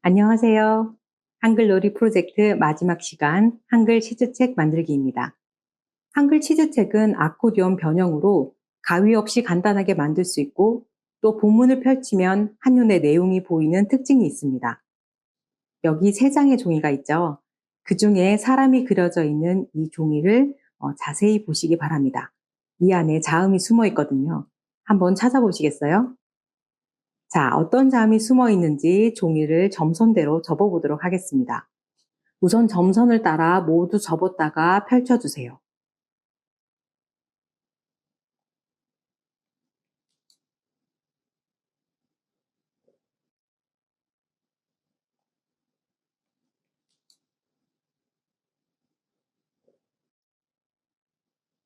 안녕하세요. 한글놀이 프로젝트 마지막 시간 한글 치즈책 만들기입니다. 한글 치즈책은 아코디언 변형으로 가위 없이 간단하게 만들 수 있고 또 본문을 펼치면 한눈에 내용이 보이는 특징이 있습니다. 여기 3장의 종이가 있죠. 그 중에 사람이 그려져 있는 이 종이를 자세히 보시기 바랍니다. 이 안에 자음이 숨어 있거든요. 한번 찾아보시겠어요? 자, 어떤 자음이 숨어 있는지 종이를 점선대로 접어보도록 하겠습니다. 우선 점선을 따라 모두 접었다가 펼쳐주세요.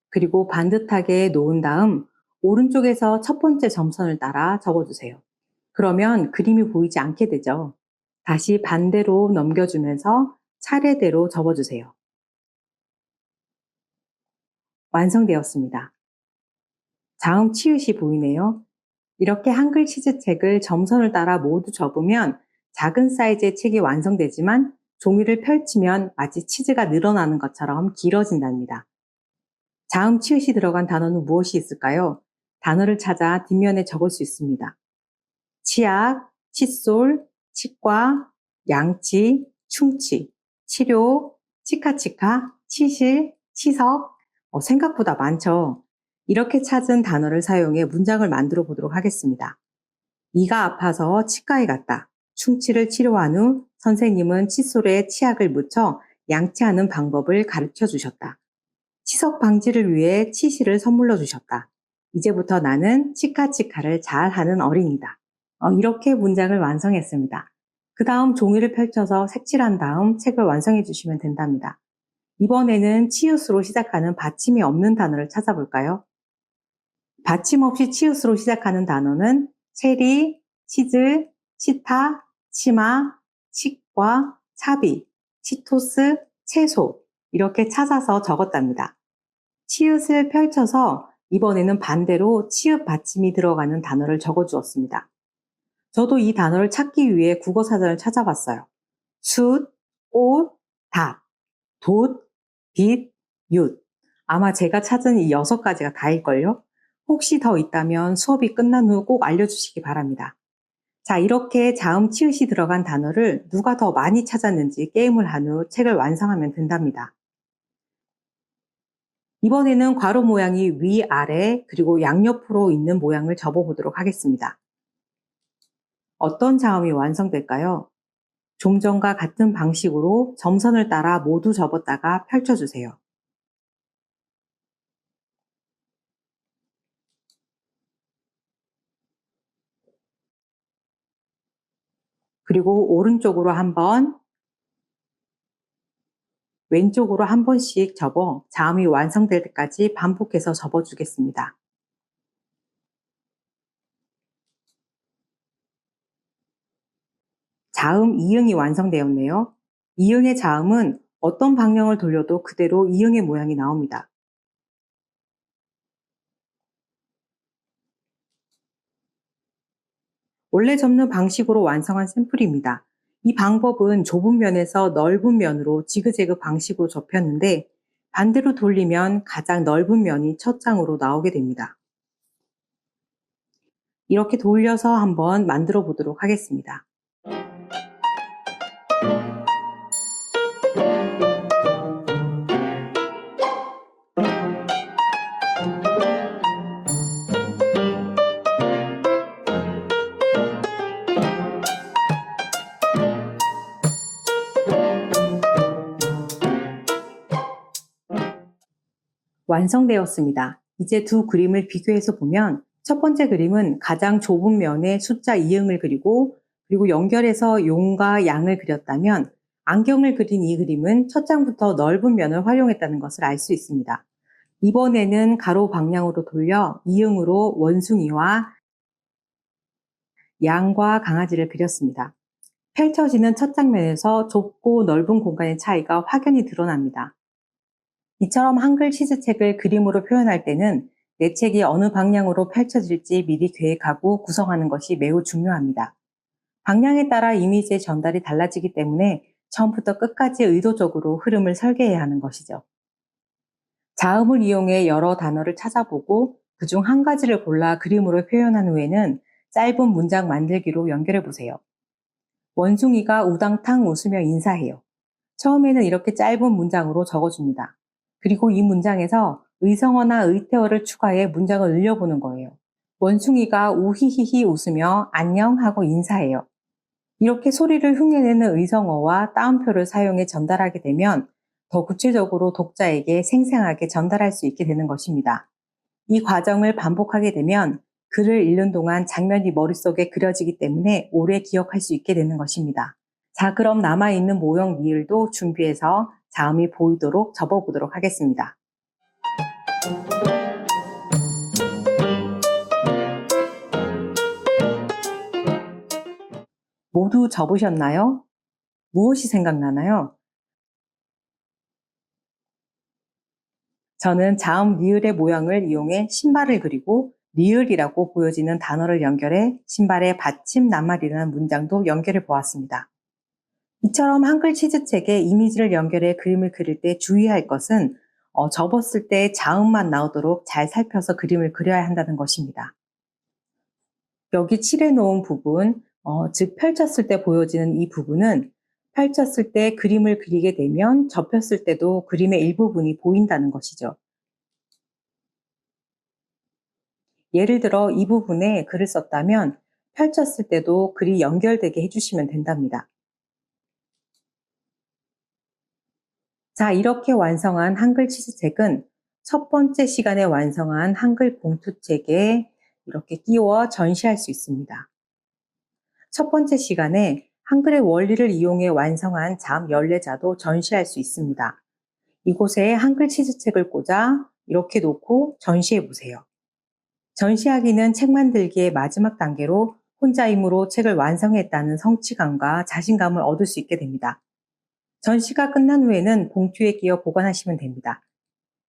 그리고 반듯하게 놓은 다음 오른쪽에서 첫 번째 점선을 따라 접어주세요. 그러면 그림이 보이지 않게 되죠. 다시 반대로 넘겨주면서 차례대로 접어주세요. 완성되었습니다. 자음 치읓이 보이네요. 이렇게 한글 치즈책을 점선을 따라 모두 접으면 작은 사이즈의 책이 완성되지만 종이를 펼치면 마치 치즈가 늘어나는 것처럼 길어진답니다. 자음 치읓이 들어간 단어는 무엇이 있을까요? 단어를 찾아 뒷면에 적을 수 있습니다. 치약, 칫솔, 치과, 양치, 충치, 치료, 치카치카, 치실, 치석, 생각보다 많죠? 이렇게 찾은 단어를 사용해 문장을 만들어 보도록 하겠습니다. 이가 아파서 치과에 갔다. 충치를 치료한 후 선생님은 칫솔에 치약을 묻혀 양치하는 방법을 가르쳐 주셨다. 치석 방지를 위해 치실을 선물로 주셨다. 이제부터 나는 치카치카를 잘하는 어린이다. 이렇게 문장을 완성했습니다. 그 다음 종이를 펼쳐서 색칠한 다음 책을 완성해 주시면 된답니다. 이번에는 치읓으로 시작하는 받침이 없는 단어를 찾아볼까요? 받침 없이 치읓으로 시작하는 단어는 체리, 치즈, 치타, 치마, 치과, 차비, 치토스, 채소 이렇게 찾아서 적었답니다. 치읓을 펼쳐서 이번에는 반대로 치읓 받침이 들어가는 단어를 적어주었습니다. 저도 이 단어를 찾기 위해 국어사전을 찾아봤어요. 숫, 꽃, 닷, 돛, 빛, 윷. 아마 제가 찾은 이 6가지가 다일걸요? 혹시 더 있다면 수업이 끝난 후 꼭 알려주시기 바랍니다. 자, 이렇게 자음 치읓이 들어간 단어를 누가 더 많이 찾았는지 게임을 한 후 책을 완성하면 된답니다. 이번에는 괄호 모양이 위, 아래, 그리고 양옆으로 있는 모양을 접어보도록 하겠습니다. 어떤 자음이 완성될까요? 좀 전과 같은 방식으로 점선을 따라 모두 접었다가 펼쳐주세요. 그리고 오른쪽으로 한 번, 왼쪽으로 한 번씩 접어 자음이 완성될 때까지 반복해서 접어주겠습니다. 자음 이응이 완성되었네요. 이응의 자음은 어떤 방향을 돌려도 그대로 이응의 모양이 나옵니다. 원래 접는 방식으로 완성한 샘플입니다. 이 방법은 좁은 면에서 넓은 면으로 지그재그 방식으로 접혔는데 반대로 돌리면 가장 넓은 면이 첫 장으로 나오게 됩니다. 이렇게 돌려서 한번 만들어 보도록 하겠습니다. 완성되었습니다. 이제 두 그림을 비교해서 보면 첫 번째 그림은 가장 좁은 면에 숫자 이응을 그리고 연결해서 용과 양을 그렸다면 안경을 그린 이 그림은 첫 장부터 넓은 면을 활용했다는 것을 알 수 있습니다. 이번에는 가로 방향으로 돌려 이응으로 원숭이와 양과 강아지를 그렸습니다. 펼쳐지는 첫 장면에서 좁고 넓은 공간의 차이가 확연히 드러납니다. 이처럼 한글 치즈책을 그림으로 표현할 때는 내 책이 어느 방향으로 펼쳐질지 미리 계획하고 구성하는 것이 매우 중요합니다. 방향에 따라 이미지의 전달이 달라지기 때문에 처음부터 끝까지 의도적으로 흐름을 설계해야 하는 것이죠. 자음을 이용해 여러 단어를 찾아보고 그중 한 가지를 골라 그림으로 표현한 후에는 짧은 문장 만들기로 연결해 보세요. 원숭이가 우당탕 웃으며 인사해요. 처음에는 이렇게 짧은 문장으로 적어줍니다. 그리고 이 문장에서 의성어나 의태어를 추가해 문장을 늘려보는 거예요. 원숭이가 우히히히 웃으며 안녕 하고 인사해요. 이렇게 소리를 흉내내는 의성어와 따옴표를 사용해 전달하게 되면 더 구체적으로 독자에게 생생하게 전달할 수 있게 되는 것입니다. 이 과정을 반복하게 되면 글을 읽는 동안 장면이 머릿속에 그려지기 때문에 오래 기억할 수 있게 되는 것입니다. 자, 그럼 남아있는 모형 니을도 준비해서 자음이 보이도록 접어보도록 하겠습니다. 모두 접으셨나요? 무엇이 생각나나요? 저는 자음 니을의 모양을 이용해 신발을 그리고 니을이라고 보여지는 단어를 연결해 신발의 받침 낱말이라는 문장도 연결해 보았습니다. 이처럼 한글 치즈책에 이미지를 연결해 그림을 그릴 때 주의할 것은 접었을 때 자음만 나오도록 잘 살펴서 그림을 그려야 한다는 것입니다. 여기 칠해 놓은 부분, 즉 펼쳤을 때 보여지는 이 부분은 펼쳤을 때 그림을 그리게 되면 접혔을 때도 그림의 일부분이 보인다는 것이죠. 예를 들어 이 부분에 글을 썼다면 펼쳤을 때도 글이 연결되게 해주시면 된답니다. 자, 이렇게 완성한 한글 치즈책은 첫 번째 시간에 완성한 한글 봉투책에 이렇게 끼워 전시할 수 있습니다. 첫 번째 시간에 한글의 원리를 이용해 완성한 자음 14자도 전시할 수 있습니다. 이곳에 한글 치즈책을 꽂아 이렇게 놓고 전시해 보세요. 전시하기는 책 만들기의 마지막 단계로 혼자 힘으로 책을 완성했다는 성취감과 자신감을 얻을 수 있게 됩니다. 전시가 끝난 후에는 봉투에 끼워 보관하시면 됩니다.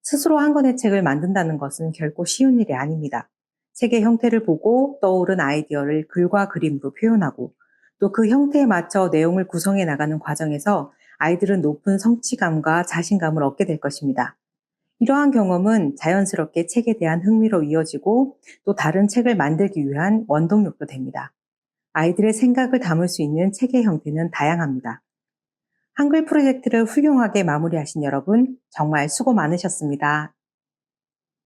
스스로 한 권의 책을 만든다는 것은 결코 쉬운 일이 아닙니다. 책의 형태를 보고 떠오른 아이디어를 글과 그림으로 표현하고 또 그 형태에 맞춰 내용을 구성해 나가는 과정에서 아이들은 높은 성취감과 자신감을 얻게 될 것입니다. 이러한 경험은 자연스럽게 책에 대한 흥미로 이어지고 또 다른 책을 만들기 위한 원동력도 됩니다. 아이들의 생각을 담을 수 있는 책의 형태는 다양합니다. 한글 프로젝트를 훌륭하게 마무리하신 여러분, 정말 수고 많으셨습니다.